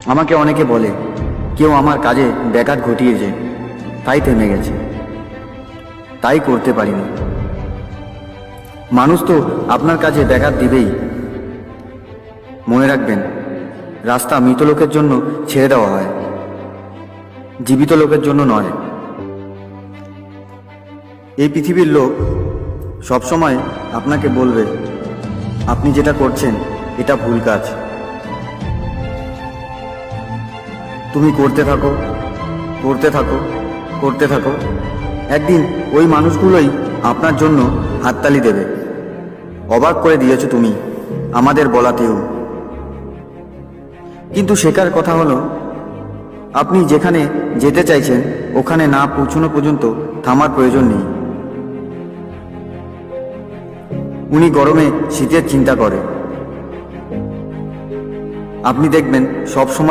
আমাকে অনেকে বলে কেউ আমার কাজে ব্যাঘাত ঘটিয়েছে, তাই থেমে গেছে, তাই করতে পারিনি। মানুষ তো আপনার কাজে ব্যাঘাত দিবেই। মনে রাখবেন, রাস্তা মৃত লোকের জন্য ছেড়ে দেওয়া হয়, জীবিত লোকের জন্য নয়। এই পৃথিবীর লোক সবসময় আপনাকে বলবে আপনি যেটা করছেন এটা ভুল কাজ। তুমি করতে থাকো, করতে থাকো, করতে থাকো। একদিন ওই মানুষগুলোই আপনার জন্য হাততালি দেবে। অবাক করে দিয়েছো তুমি আমাদের বলাতেও। কিন্তু শেখার কথা হলো, আপনি যেখানে যেতে চাইছেন ওখানে না পৌঁছানো পর্যন্ত থামার প্রয়োজন নেই। উনি গরমে শীতের চিন্তা করে, আপনি দেখবেন সব সময়